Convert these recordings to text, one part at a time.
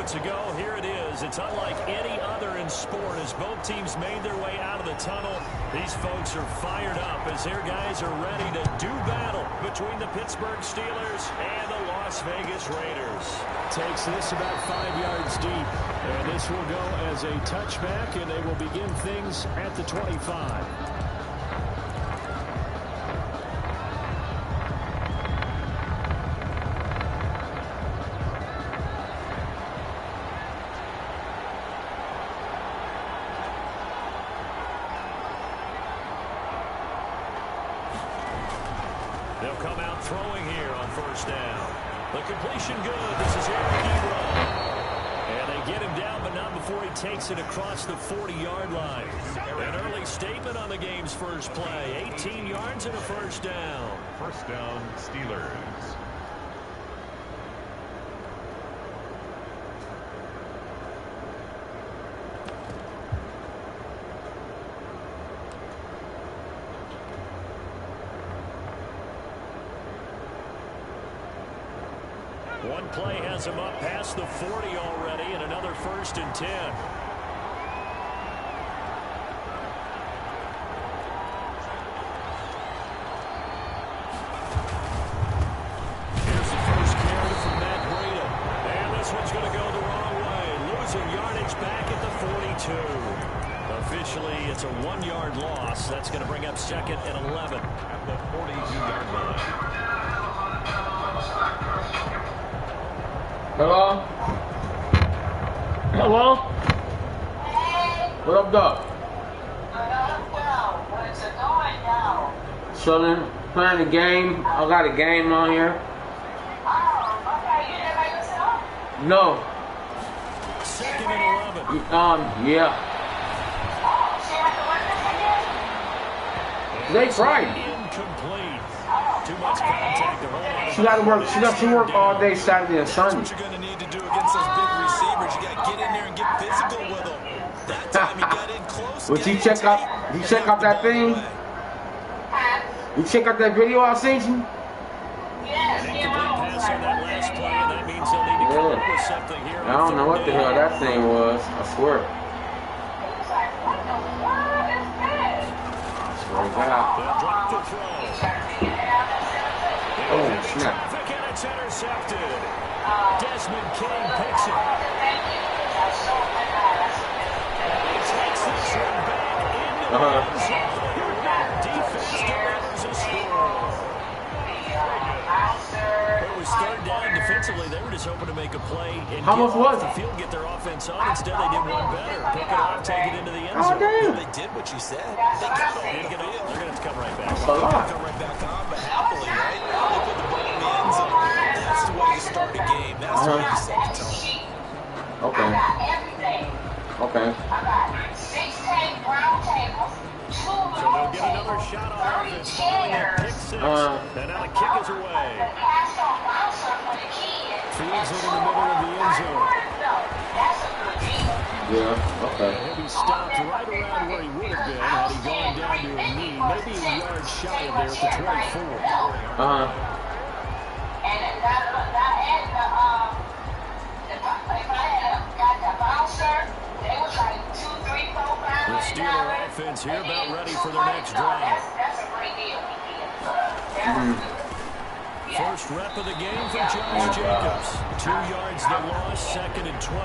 moments ago, here it is. It's unlike any other in sport as both teams made their way out of the tunnel. These folks are fired up as their guys are ready to do battle between the Pittsburgh Steelers and the Las Vegas Raiders. Takes this about 5 yards deep, and this will go as a touchback, and they will begin things at the 25. They'll come out throwing here on first down. The completion good. This is Aaron Ebron. And they get him down, but not before he takes it across the 40-yard line. An early statement on the game's first play. 18 yards and a first down. First down, Steelers. One play has him up past the 40 already, and another 1st and 10. Here's the first carry from M.I.A. And this one's going to go the wrong way. Losing yardage back at the 42. Officially, it's a 1-yard loss. That's going to bring up 2nd and 11. At the 42-yard line. Hello? Hello? What up, dog? What's it going now? Chilling, playing the game. I got a game on here. Oh, okay. You didn't make yourself? No. 2nd and 11. Yeah. Oh, she had to work this again? Today Friday. Incomplete. Too much contact to hold on. She got to work. She got to work all day Saturday and Sunday. That's what you're going to need to do against those big receivers. You got to get in there and get physical with them. That time he got in close. Would you check out? You check out that thing? You check out that video I sent you? Yes, Incomplete pass on that last play, and that means they'll need to come up with something here. I don't know what the hell that thing was. I swear. He was like, what the fuck is this? I swear to God. They'll drop the throw. Oh, snap. Traffic, and it's intercepted. Desmond King picks it. He takes this one back into the end zone. Defense delivers a score. It was 3rd down defensively. They were just hoping to make a play and How get much was off the it? field, get their offense on. Instead, they did one better. Pick it off, take it into the end Oh, zone. damn. They did what you said. They got They're going to have to come right back. That's a lot. come right back on, but happily, right? They put the ball in the end zone. That's the way you start a game. That's the way you set the tone. Okay. Okay. I got 16 brown tables, 2 So they'll get another shot on offense following that pick six. And now the kick is away. Pass on bouncer for the kid. Fields it in the middle of the end zone. That's a good deal. Yeah. Okay. He'll be stopped right around where he would have been had he gone down to a knee. Maybe a yard shy of there at the 24. Uh-huh. And if I had got the bouncer, they was like 2, 3, 4, 5. The Steeler offense here about ready for their next drive. That's a great deal. First rep of the game for Josh Jacobs. 2 yards the loss, 2nd and 12.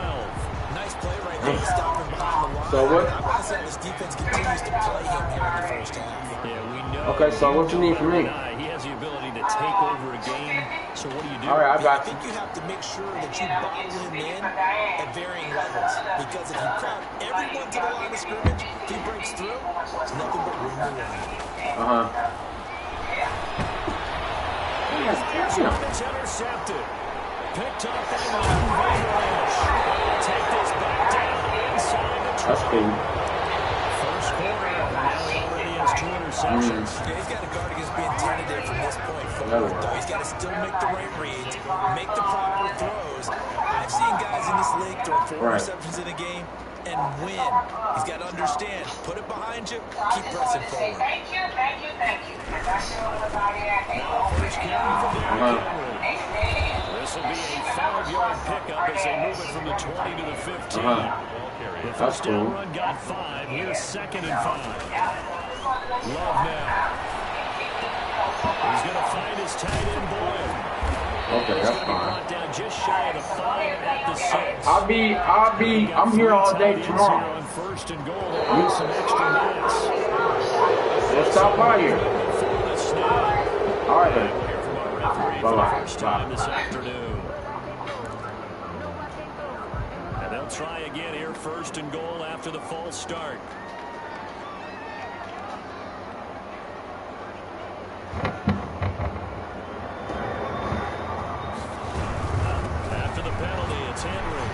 Nice play right there to stop him behind the line. So what? I want to see how this defense continues to play him here in the first half. Yeah, we know. Okay, so what you need from me? He has the ability to take over a game. So what do you do? All right, I I got you. think you have to make sure that you bottle him in at varying levels. Because if you crowd everyone to the line of scrimmage, if he breaks through, there's nothing but room to run. Uh-huh. It's intercepted. Picked up by Martin Van Rash. They'll take this back down inside the 20. That's cool. First quarter, now he already has 2 interceptions. Yeah, he's got to guard against being tentative from this point forward, though. He's got to still make the right reads, make the proper throws. I've seen guys in this league throw 4 interceptions in a game and win. He's got to understand, put it behind you, keep pressing forward. Thank you. Now first carry for Derrick Henry. This This will be a 5-yard pickup as they move it from the 20 to the 15. The first down run got 5. Here's 2nd and 5. Love now. He's going to find his tight end Boyd. Okay, that's fine. Down just shy of the 5 at the 6. I'm here all day tomorrow. On 1st and goal, they'll need some extra minutes. Let's stop by here. All right, then. Bye-bye. First time this afternoon. And they'll try again here, 1st and goal after the false start. After the penalty, it's Henry.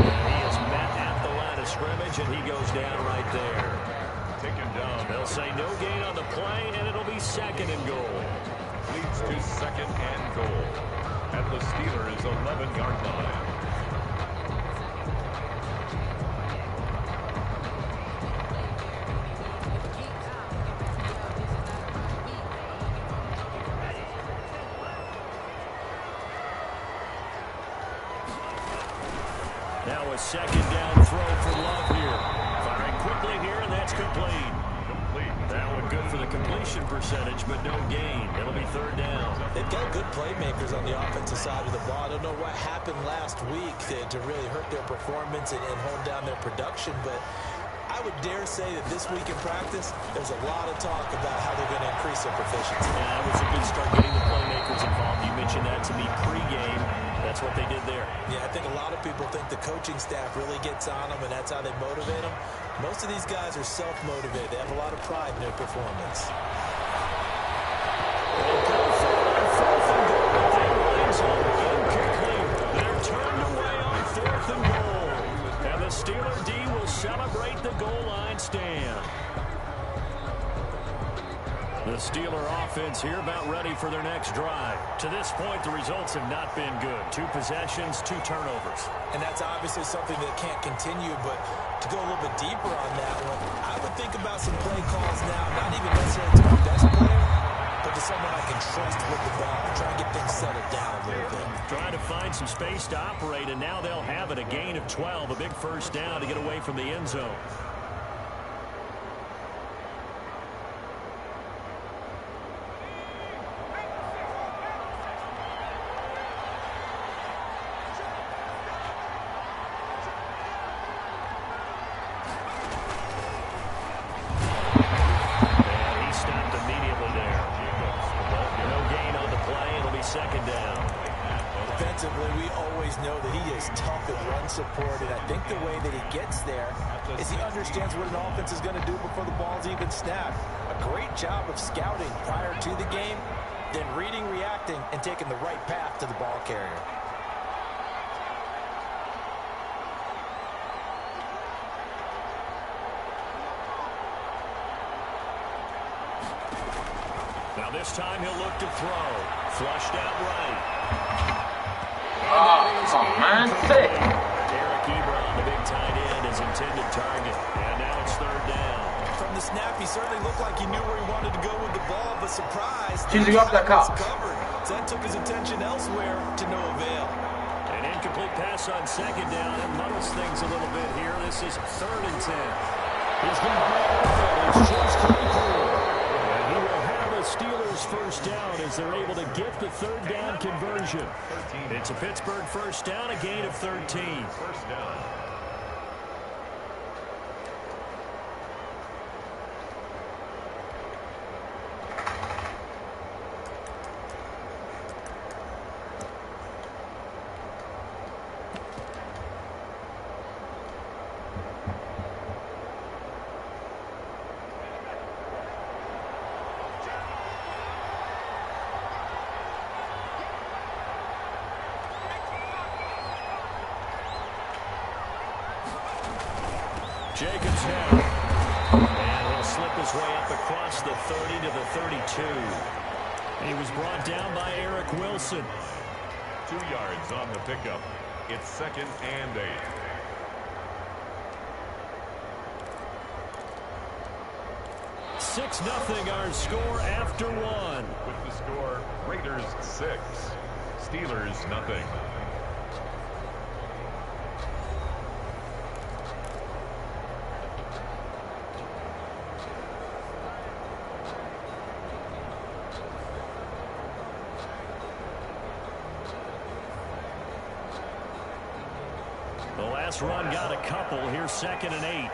And he is met at the line of scrimmage, and he goes down right there. Taken down. They'll say no gain on the play, and it'll be 2nd and goal. Leads to 2nd and goal at the Steelers' 11-yard line. Now a 2nd down throw for Love here. Firing quickly here, and that's complete. That one good for the completion percentage, but no gain. It'll be 3rd down. They've got good playmakers on the offensive side of the ball. I don't know what happened last week to really hurt their performance and hold down their production, but I would dare say that this week in practice, there's a lot of talk about how they're going to increase their proficiency. Yeah, that was a good start getting the playmakers involved. You mentioned that to me pregame. That's what they did there. Yeah, I think a lot of people think the coaching staff really gets on them, and that's how they motivate them. Most of these guys are self-motivated. They have a lot of pride in their performance. They're turned away on 4th and goal. And the Steeler D will celebrate the goal line stand. The Steeler offense here about ready for their next drive. To this point, the results have not been good. 2 possessions, 2 turnovers. And that's obviously something that can't continue, but to go a little bit deeper on that one, I would think about some play calls now, not even necessarily to my best player, but to someone I can trust with the ball. Try and get things settled down a little bit. Trying to find some space to operate, and now they'll have it. A gain of 12, a big 1st down to get away from the end zone. Support, and I think the way that he gets there is he understands what an offense is going to do before the ball's even snapped. A great job of scouting prior to the game, then reading, reacting, and taking the right path to the ball carrier. Now this time he'll look to throw. Flushed out right. Oh, man, sick. The big tight end, his intended target. And now it's 3rd down. From the snap, he certainly looked like he knew where he wanted to go with the ball, but surprise. Cheesy off that cop. Covered. So that took his attention elsewhere to no avail. An incomplete pass on 2nd down. It muddles things a little bit here. This is 3rd and 10. He's going to it's Chase Claypool. And he will have the Steelers 1st down as they're able to get the 3rd down conversion. It's a Pittsburgh 1st down, a gain of 13. 1st down. Jacobs now. And he'll slip his way up across the 30 to the 32. And he was brought down by Eric Wilson. 2 yards on the pickup. It's 2nd and 8. Six 0 our score after 1. With the score, Raiders 6, Steelers, nothing. The last run got a couple. Here's 2nd and 8.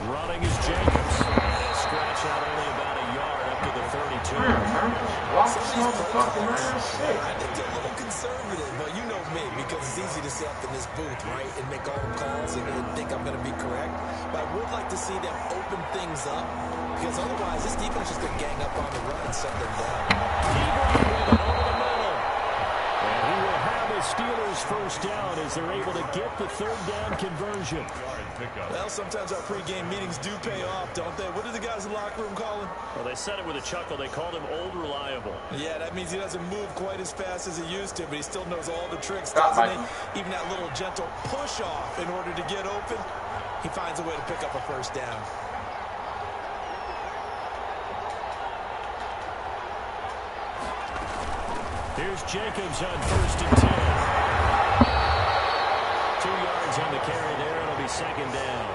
Running is Jacobs. He'll scratch out only about a yard up to the 32. Watch this motherfucker, man. Shit. I think they're a little conservative, but you know me, because it's easy to sit up in this booth, right, and make all the calls and think I'm going to be correct. But I would like to see them open things up, because otherwise this defense is going to gang up on the run and shut them down. Over the middle. And he will have a Steelers first down as they're able to get the 3rd down conversion. Well, sometimes our pregame meetings do pay off, don't they? What do the guys in the locker room call him? Well, they said it with a chuckle. They called him Old Reliable. Yeah, that means he doesn't move quite as fast as he used to, but he still knows all the tricks, doesn't he? Even that little gentle push-off in order to get open, he finds a way to pick up a first down. Here's Jacobs on 1st and 10. 2 yards on the carry there. It'll be 2nd down.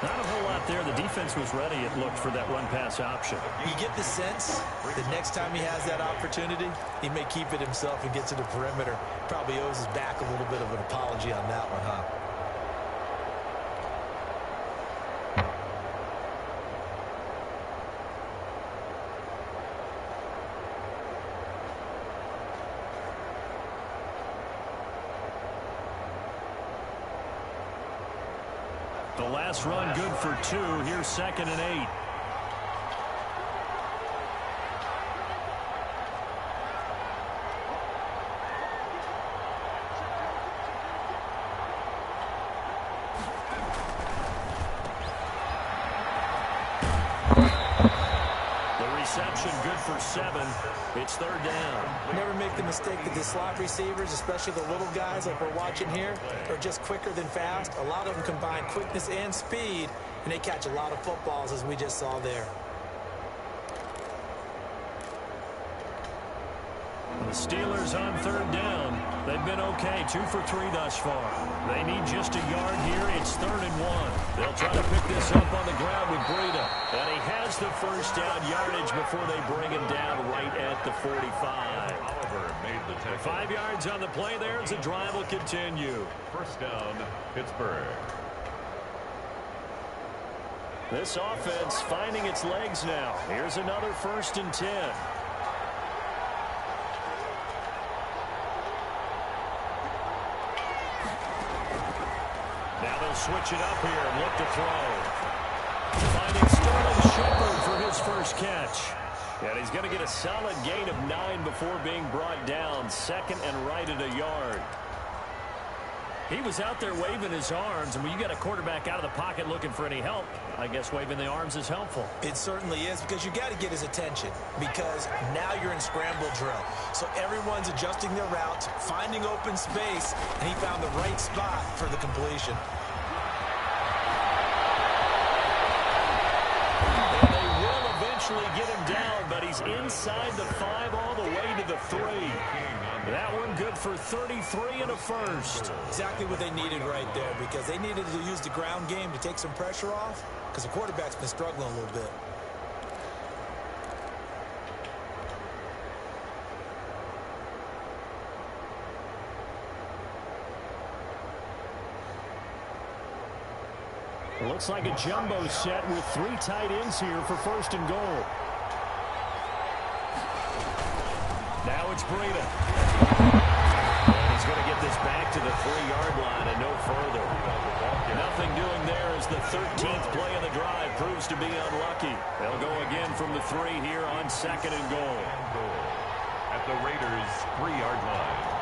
Not a whole lot there. The defense was ready, it looked, for that run-pass option. You get the sense that next time he has that opportunity, he may keep it himself and get to the perimeter. Probably owes his back a little bit of an apology on that one, huh? The last run good for 2. Here's 2nd and 8. Reception good for 7. It's 3rd down. Never make the mistake that the slot receivers, especially the little guys like we're watching here, are just quicker than fast. A lot of them combine quickness and speed, and they catch a lot of footballs, as we just saw there. The Steelers on 3rd down. They've been okay, 2 for 3 thus far. They need just a yard here. It's 3rd and 1. They'll try to pick this up on the ground with Breida. And he has the first down yardage before they bring him down right at the 45. Oliver made the tackle. 5 yards on the play there as the drive will continue. First down, Pittsburgh. This offense finding its legs now. Here's another 1st and 10. Switch it up here and look to throw. Finding Sterling Shepard for his first catch. And he's going to get a solid gain of 9 before being brought down. 2nd and right at a yard. He was out there waving his arms, and when you got a quarterback out of the pocket looking for any help, I guess waving the arms is helpful. It certainly is, because you got to get his attention, because now you're in scramble drill. So everyone's adjusting their routes, finding open space, and he found the right spot for the completion. Get him down, but he's inside the 5 all the way to the 3. That one good for 33 and a first. Exactly what they needed right there, because they needed to use the ground game to take some pressure off, because the quarterback's been struggling a little bit. It looks like a jumbo set with 3 tight ends here for 1st and goal. Now it's Breida. And he's going to get this back to the 3-yard line and no further. Nothing doing there as the 13th play of the drive proves to be unlucky. They'll go again from the 3 here on 2nd and goal. At the Raiders' 3-yard line.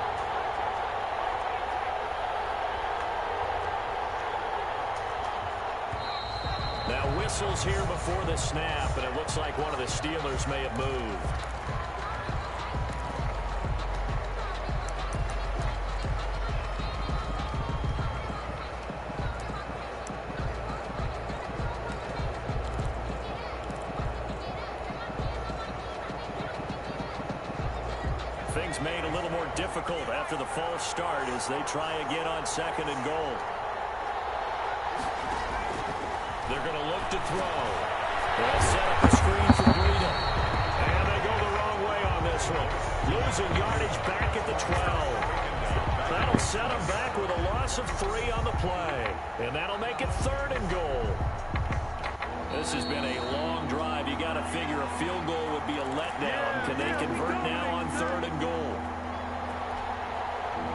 Now whistles here before the snap, and it looks like one of the Steelers may have moved. things made a little more difficult after the false start as they try again on 2nd and goal. They're going to look to throw. They'll set up a screen for Breida. And they go the wrong way on this one. Losing yardage back at the 12. That'll set them back with a loss of 3 on the play. And that'll make it 3rd and goal. This has been a long drive. You got to figure a field goal would be a letdown. Can they convert now on 3rd and goal?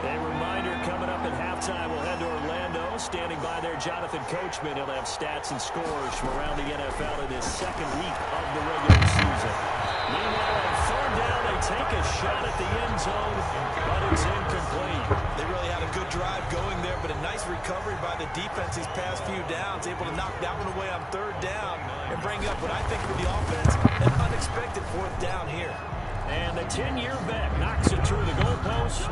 A reminder coming up at halftime, we'll head to Orlando. Standing by there, Jonathan Coachman. He'll have stats and scores from around the NFL in his 2nd week of the regular season. Meanwhile, on 3rd down, they take a shot at the end zone, but it's incomplete. They really had a good drive going there, but a nice recovery by the defense these past few downs, able to knock that one away on 3rd down and bring up what I think for the offense, an unexpected 4th down here. And the 10-year vet knocks it through the goalpost,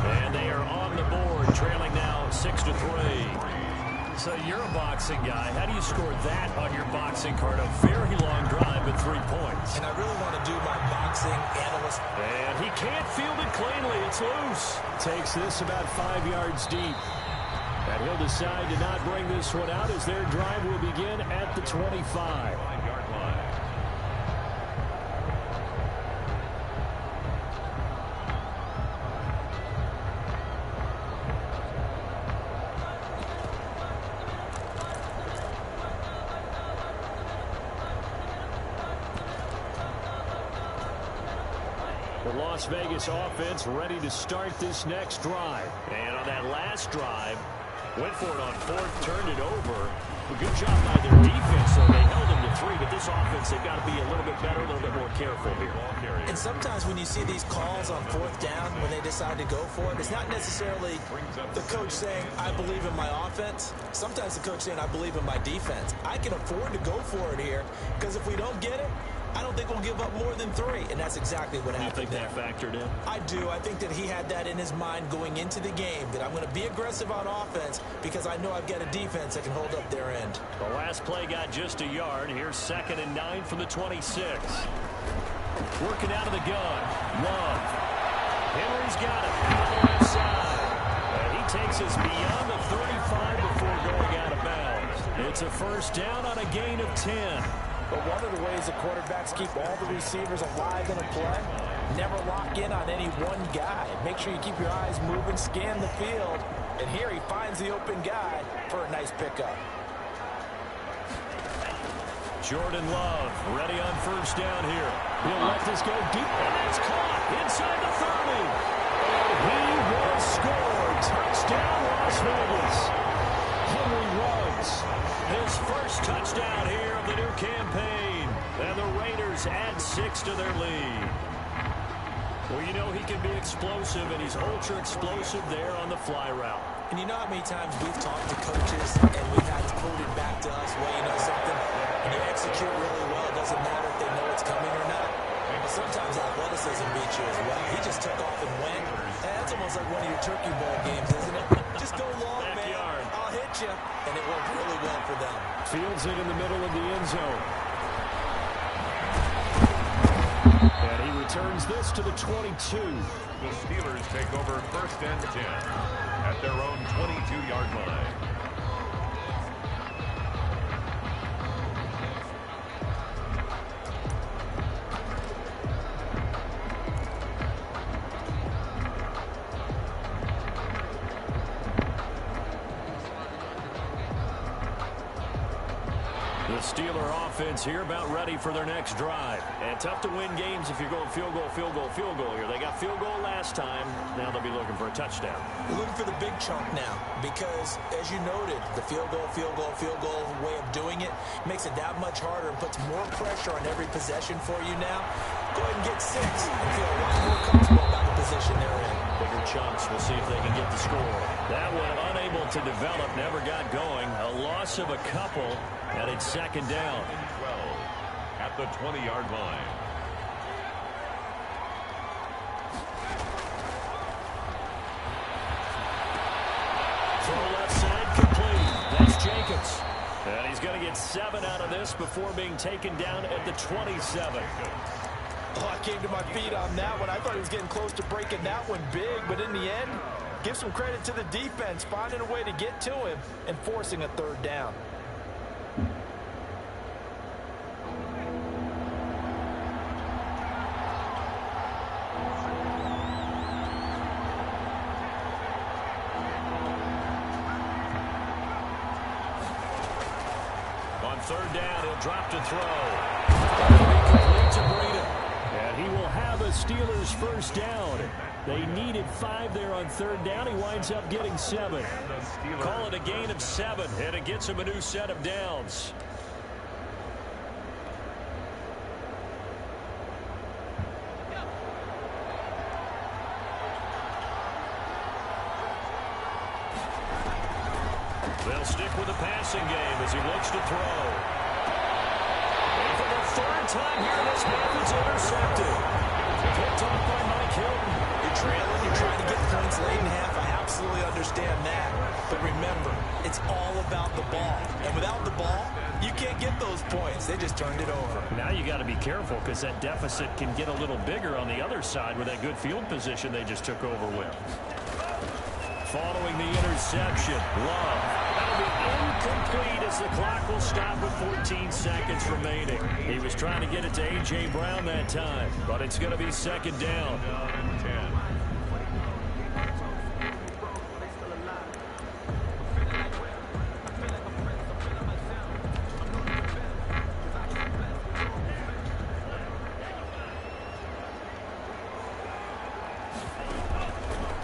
and they are on the board, trailing now 6-3. So you're a boxing guy. How do you score that on your boxing card? A very long drive at 3 points. And I really want to do my boxing analyst. And he can't field it cleanly. It's loose. Takes this about 5 yards deep. And he'll decide to not bring this one out as their drive will begin at the 25. The Las Vegas offense ready to start this next drive. And on that last drive, went for it on 4th, turned it over. A good job by their defense, so they held them to 3. But this offense, they've got to be a little bit better, a little bit more careful here. And sometimes when you see these calls on 4th down, when they decide to go for it, it's not necessarily the coach saying, I believe in my offense. Sometimes the coach saying, I believe in my defense. I can afford to go for it here, because if we don't get it, I don't think we'll give up more than 3, and that's exactly what happened. You think that factored in? I do. I think that he had that in his mind going into the game, that I'm going to be aggressive on offense because I know I've got a defense that can hold up their end. The last play got just a yard. Here's 2nd and 9 from the 26. Working out of the gun. Love. Henry's got it on the left side. And he takes us beyond the 35 before going out of bounds. It's a 1st down on a gain of 10. But one of the ways the quarterbacks keep all the receivers alive in a play, never lock in on any one guy. Make sure you keep your eyes moving, scan the field, and here he finds the open guy for a nice pickup. Jordan Love ready on 1st down here. He'll let this go deep, and it's caught inside the 30. And he will score. Touchdown, Las Vegas. Henry Ruggs, his 1st touchdown here of the new campaign. And the Raiders add 6 to their lead. Well, you know he can be explosive, and he's ultra-explosive there on the fly route. And you know how many times we've talked to coaches, and we've had to put it back to us, well, you know something? When you execute really well, it doesn't matter if they know it's coming or not. But sometimes athleticism beats you as well. He just took off and went. That's almost like one of your turkey ball games, isn't it? Just go long, Backyard. man. I'll hit you. And it worked really well for them. Fields it in the middle of the end zone. And he returns this to the 22. The Steelers take over 1st and 10 at their own 22-yard line. The Steeler offense here about ready for their next drive. And tough to win games if you're going field goal, field goal, field goal here. They got field goal last time. Now they'll be looking for a touchdown. Looking for the big chunk now because, as you noted, the field goal way of doing it makes it that much harder and puts more pressure on every possession for you now. Go ahead and get 6 and feel a lot more comfortable about the position they're in. Bigger chunks. We'll see if they can get the score. That one unable to develop, never got going. A loss of a couple, and it's 2nd down. 12 at the 20-yard line. Throw left side complete. That's Jacobs. And he's going to get 7 out of this before being taken down at the 27. Oh, I came to my feet on that one. I thought he was getting close to breaking that one big, but in the end, give some credit to the defense, finding a way to get to him and forcing a third down. Third down, he'll drop to throw. That'll be complete to Breida. And he will have a Steelers first down. They needed 5 there on third down. He winds up getting 7. Call it a gain of 7, and it gets him a new set of downs. They'll stick with the passing game as he looks to throw. And for the third time here in this half, it's intercepted. Picked off by Mike Hilton. You're trailing, you're trying to get points late in half. I absolutely understand that. But remember, it's all about the ball. And without the ball, you can't get those points. They just turned it over. Now you got to be careful because that deficit can get a little bigger on the other side with that good field position they just took over with. Following the interception, Love. That'll be incomplete as the clock will stop with 14 seconds remaining. He was trying to get it to A.J. Brown that time, but it's going to be second down. 10.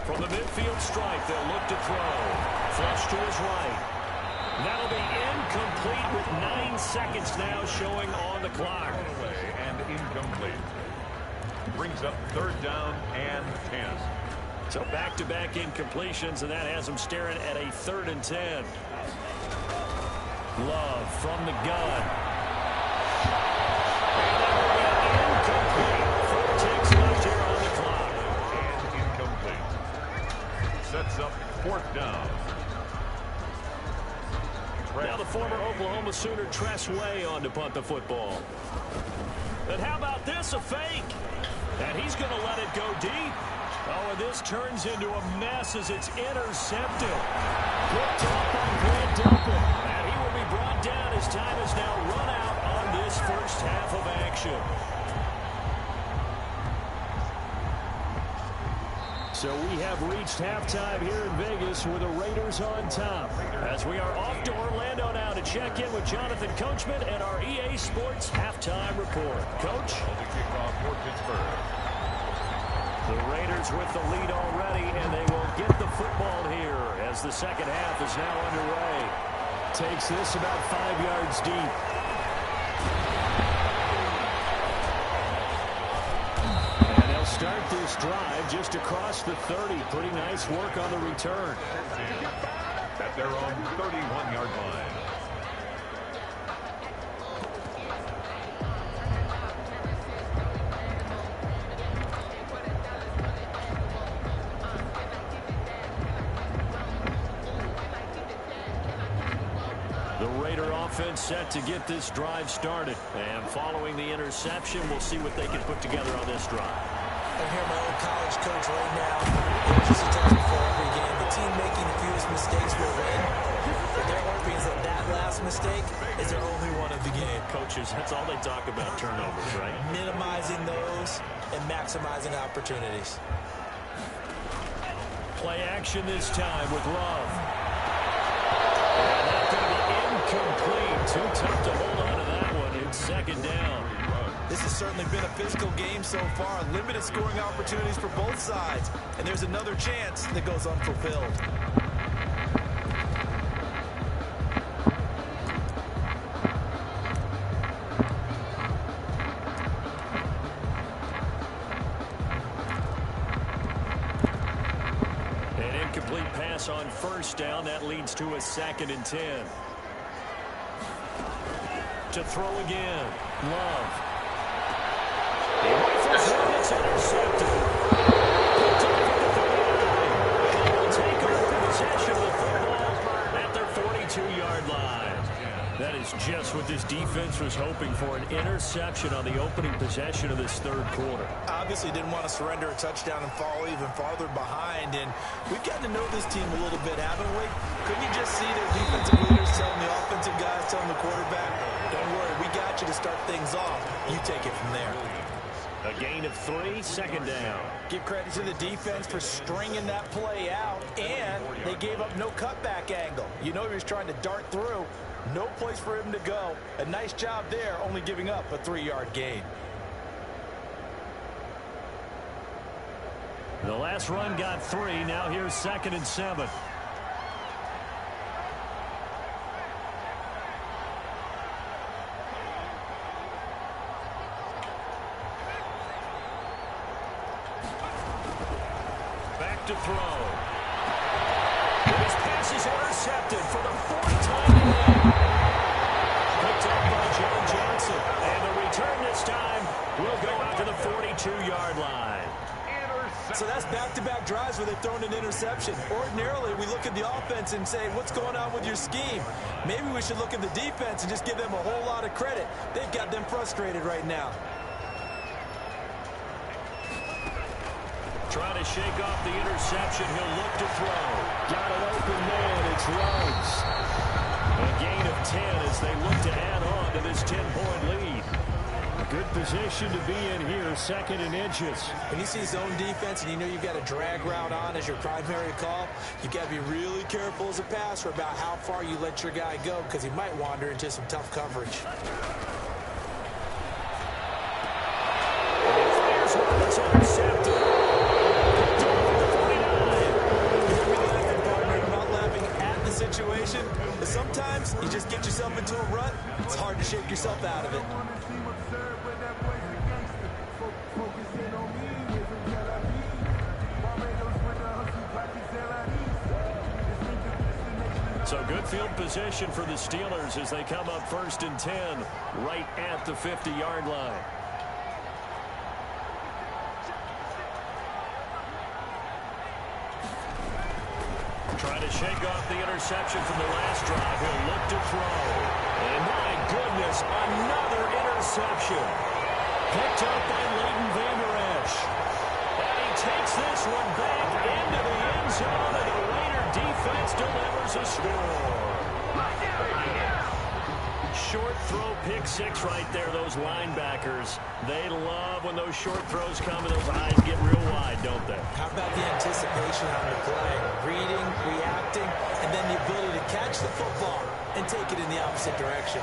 From the midfield stripe, they'll look to throw. Flush to his right. That'll be incomplete with 9 seconds now showing on the clock. And incomplete. Brings up third down and 10. So back-to-back incompletions, and that has him staring at a 3rd and 10. Love from the gun. And that will be incomplete. 4 ticks left here on the clock. And incomplete. Sets up 4th down. Now the former Oklahoma Sooner Tress Way on to punt the football. And how about this, a fake? And he's going to let it go deep. Oh, and this turns into a mess as it's intercepted. Picked up by Grant Delpit. And he will be brought down as time is now run out on this first half of action. So we have reached halftime here in Vegas with the Raiders on top. As we are off to Orlando now to check in with Jonathan Coachman and our EA Sports halftime report. Coach? The kickoff for Pittsburgh. The Raiders with the lead already, and they will get the football here as the second half is now underway. Takes this about 5 yards deep. Start this drive just across the 30. Pretty nice work on the return. At their own 31-yard line. The Raider offense set to get this drive started. And following the interception, we'll see what they can put together on this drive. I hear my old college coach right now. He used to tell me before every game, the team making the fewest mistakes will win. And they're hoping that that last mistake is their only one of the game. Coaches, that's all they talk about, turnovers, right? Minimizing those and maximizing opportunities. Play action this time with Love. And that's going to be incomplete. Too tough to hold on to that one. It's second down. This has certainly been a physical game so far. Limited scoring opportunities for both sides. And there's another chance that goes unfulfilled. An incomplete pass on first down. That leads to a 2nd and 10. To throw again. Love. It's intercepted. Picked up at the 39. And will take over possession of the football at their 42-yard line. That is just what this defense was hoping for, an interception on the opening possession of this third quarter. Obviously didn't want to surrender a touchdown and fall even farther behind, and we've gotten to know this team a little bit, haven't we? Couldn't you just see their defensive leaders telling the offensive guys, telling the quarterback, don't worry, we got you to start things off. You take it from there. A gain of 3, second down. Give credit to the defense for stringing that play out, and they gave up no cutback angle. You know he was trying to dart through. No place for him to go. A nice job there, only giving up a 3-yard gain. The last run got 3. Now here's 2nd and 7. Back to throw. His pass is intercepted for the 4th time today. Picked up by John Johnson. And the return this time will go out to the 42-yard line. So that's back-to-back drives where they've thrown an interception. Ordinarily, we look at the offense and say, what's going on with your scheme? Maybe we should look at the defense and just give them a whole lot of credit. They've got them frustrated right now. Trying to shake off the interception. He'll look to throw. Got an open man. It's Ruggs. A gain of 10 as they look to add on to this 10-point lead. A good position to be in here, 2nd and inches. When you see zone defense and you know you've got a drag route on as your primary call, you've got to be really careful as a passer about how far you let your guy go because he might wander into some tough coverage. Fires one that's intercepted. Situation, but sometimes you just get yourself into a rut. It's hard to shake yourself out of it. So good field position for the Steelers as they come up 1st and 10 right at the 50-yard line. Trying to shake off the interception from the last drive. He'll look to throw. And my goodness, another interception. Picked up by Leighton Vander Esch. And he takes this one back into the end zone, and the Raider defense delivers a score. Short throw, pick 6 right there. Those linebackers, they love when those short throws come and those eyes get real wide, don't they? How about the anticipation on the play? Reading, reacting, and then the ability to catch the football and take it in the opposite direction.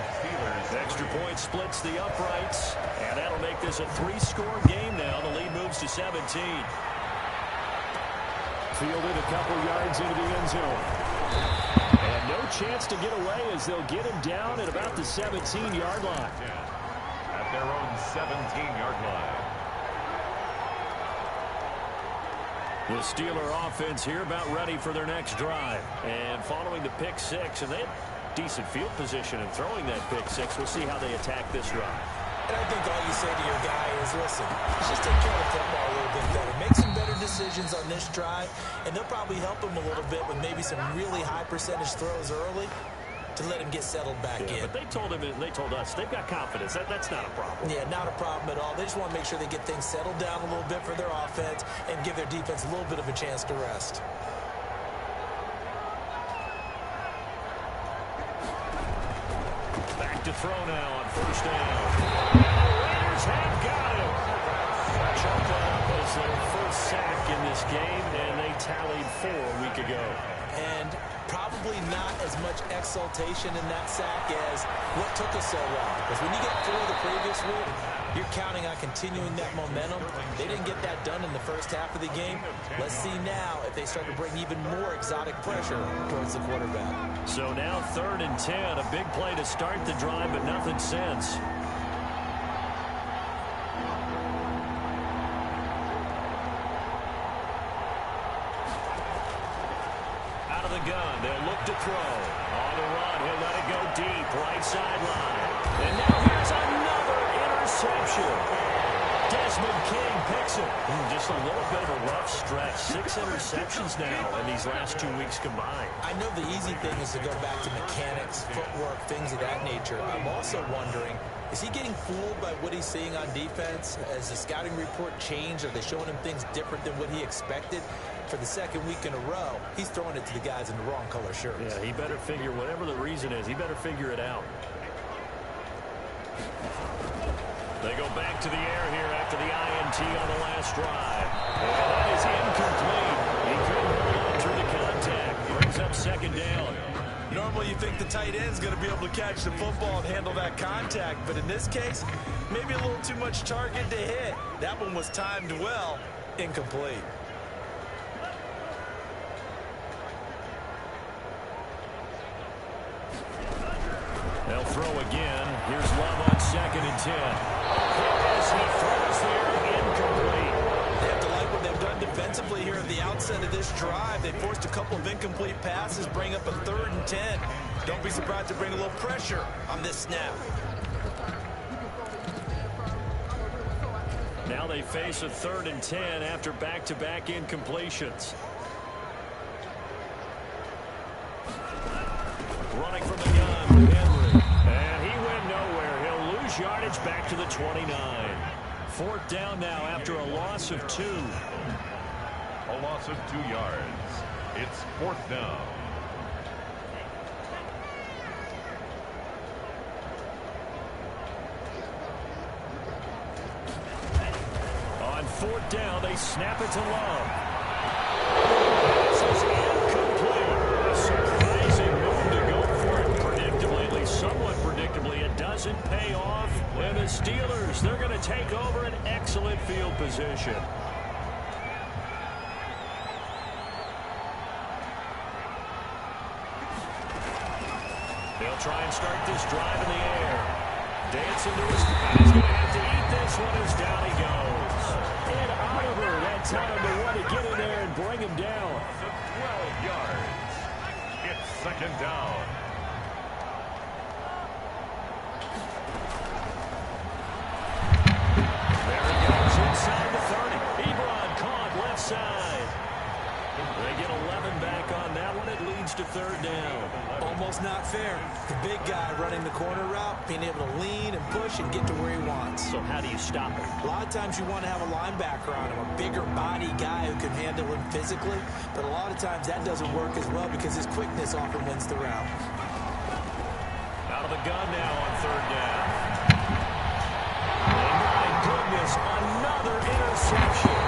Extra point splits the uprights, and that'll make this a 3-score game now. The lead moves to 17. Fielded a couple yards into the end zone. And no chance to get away as they'll get him down at about the 17-yard line. At their own 17-yard line. The Steeler offense here about ready for their next drive. And following the pick 6, and they had decent field position in throwing that pick 6. We'll see how they attack this drive. And I think all you say to your guy is, listen, just take care of the football a little bit better. Make some better decisions on this drive, and they'll probably help him a little bit with maybe some really high percentage throws early to let him get settled back in. But they told him, and they told us, they've got confidence. That's not a problem. Yeah, not a problem at all. They just want to make sure they get things settled down a little bit for their offense and give their defense a little bit of a chance to rest. Back to throw now on 1st down. Raiders have got him. Chalked up as their first sack in this game, and they tallied 4 a week ago. And probably not as much exultation in that sack as what took us so long. Because when you get 4 the previous week, you're counting on continuing that momentum. They didn't get that done in the first half of the game. Let's see now if they start to bring even more exotic pressure towards the quarterback. So now 3rd and 10, a big play to start the drive, but nothing since. Out of the gun, they'll look to throw. On the run, he'll let it go deep, right sideline. And now here's another interception. Desmond King picks it. Just a little bit of a rough stretch. 6 interceptions now in these last 2 weeks combined. I know the easy thing is to go back to mechanics, footwork, things of that nature. I'm also wondering, is he getting fooled by what he's seeing on defense? Has the scouting report changed? Are they showing him things different than what he expected? For the second week in a row, he's throwing it to the guys in the wrong color shirts. Yeah, he better figure, whatever the reason is, he better figure it out. They go back to the air here after the INT on the last drive. And that is incomplete. He couldn't hold on through the contact. Brings up second down. Normally you think the tight end's going to be able to catch the football and handle that contact, but in this case, maybe a little too much target to hit. That one was timed well. Incomplete. They'll throw again. Here's Love on 2nd and 10. As he throws there, incomplete. They have to like what they've done defensively here at the outset of this drive. They forced a couple of incomplete passes, bring up a 3rd and 10. Don't be surprised to bring a little pressure on this snap. Now they face a 3rd and 10 after back-to-back incompletions. Running from the gun, Henry. And he went nowhere. He'll lose yardage back to the 29. 4th down now after a loss of 2. A loss of 2 yards. It's 4th down. On 4th down, they snap it to Love. This is incomplete. A surprising move to go for it predictably, at least somewhat predictably. It doesn't pay off. And the Steelers, they're going to take over an excellent field position. They'll try and start this drive in the air. Dancing to his feet. He's going to have to eat this one as down he goes. And Oliver, that time to want to get in there and bring him down. 12 yards. It's 2nd down. There he goes inside the 30. Ebron caught left side. They get 11 back on that one. It leads to 3rd down. Almost not fair. The big guy running the corner route, being able to lean and push and get to where he wants. So how do you stop it? A lot of times you want to have a linebacker on him, a bigger body guy who can handle him physically, but a lot of times that doesn't work as well because his quickness often wins the route. Out of the gun now on 3rd down. And my goodness, another interception.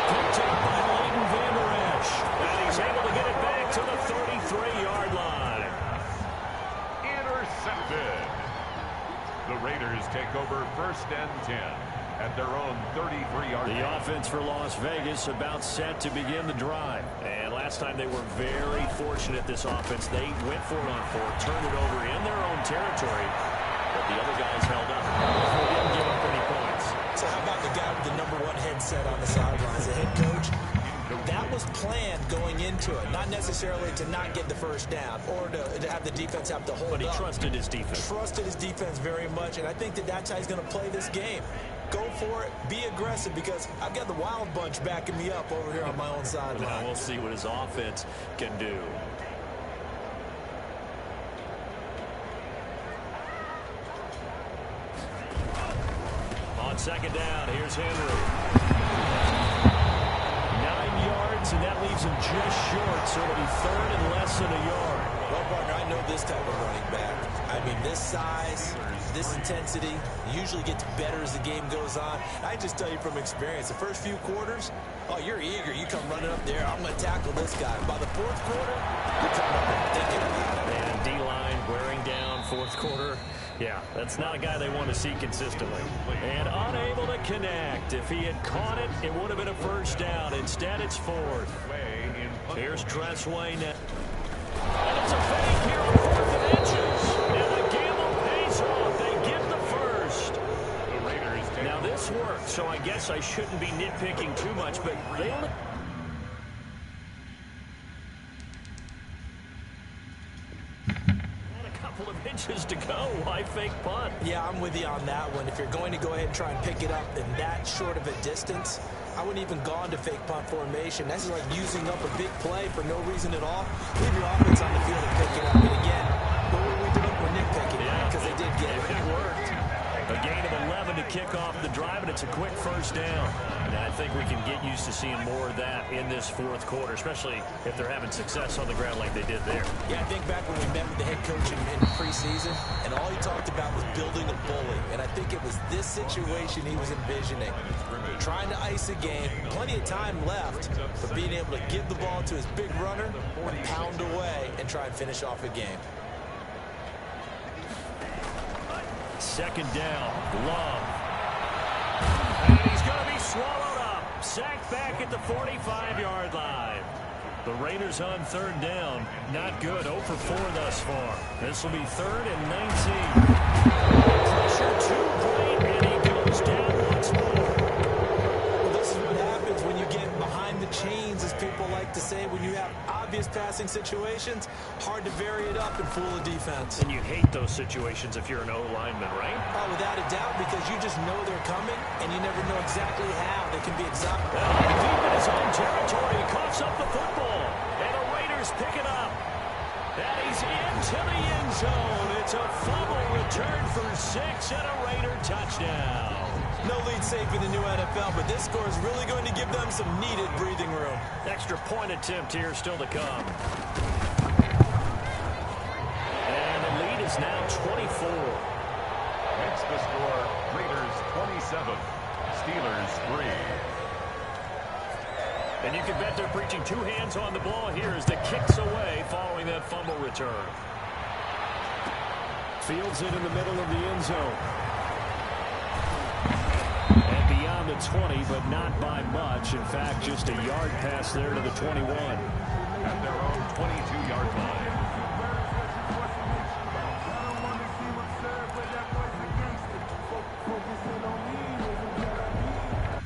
Picked up by Leighton Vander Esch. And he's able to get it back to the 33-yard line. Intercepted. The Raiders take over 1st and 10 at their own 33-yard line. The offense for Las Vegas about set to begin the drive. And last time they were very fortunate, this offense. They went for it on 4th, turned it over in their own territory, but the other guys held up. They didn't give up any points. So how about the guy with the #1 headset on the sidelines, the head coach? That was planned going into it, not necessarily to not get the 1st down or to have the defense have to hold up. But he trusted his defense. Trusted his defense very much, and I think that that's how he's going to play this game. Go for it, be aggressive, because I've got the Wild Bunch backing me up over here on my own sideline. Now we'll see what his offense can do. On 2nd down, here's Henry. 9 yards, and that leaves him just short, so it'll be 3rd and less than a yard. Well, partner, I know this type of running back. I mean, this size, this intensity usually gets better as the game goes on. I just tell you from experience, the first few quarters, oh, you're eager. You come running up there, I'm going to tackle this guy. By the 4th quarter, you're coming up and thinking about it. And D-line wearing down 4th quarter. Yeah, that's not a guy they want to see consistently. And unable to connect. If he had caught it, it would have been a 1st down. Instead, it's 4th. Here's Tressway now. And it's a fake here on 4th and inches. And the gamble pays off. They get the 1st. Now, this worked, so I guess I shouldn't be nitpicking too much, but they only... couple of inches to go. Why fake punt? Yeah, I'm with you on that one. If you're going to go ahead and try and pick it up in that short of a distance, I wouldn't even gone to fake punt formation. That's like using up a big play for no reason at all. Leave your offense on the field and pick it up. And again, what were we doing? We're nitpicking because they did get it. It worked. A gain of 11 to kick off the drive, and it's a quick first down. And I think we can get used to seeing more of that in this fourth quarter, especially if they're having success on the ground like they did there. Yeah, I think back when we met with the head coach in preseason, and all he talked about was building a bully. And I think it was this situation he was envisioning. Trying to ice a game, plenty of time left, but being able to give the ball to his big runner and pound away and try and finish off a game. Second down, Love. And he's going to be swallowed up. Sacked back at the 45-yard line. The Raiders on third down. Not good. 0 for 4 thus far. This will be 3rd and 19. Pressure too great, and he goes down once more. Well, this is what happens when you get behind the chains, as people like to say. When you have obvious passing situations, hard to vary it up and fool the defense. And you hate those situations if you're an O-lineman, right? Oh, without a doubt, because you just know they're coming, and you never know exactly how they can be exotic. Deep in his own territory, he coughs up the football, and the Raiders pick it up. And he's into the end zone. It's a fumble return for 6 and a Raider touchdown. No lead safe in the new NFL, but this score is really going to give them some needed breathing room. Extra point attempt here still to come. And the lead is now 24. Makes the score Raiders 27, Steelers 3. And you can bet they're preaching 2 hands on the ball here as the kick's away following that fumble return. Fields it in the middle of the end zone. And beyond the 20, but not by much. In fact, just a yard pass there to the 21. At their own 22-yard line.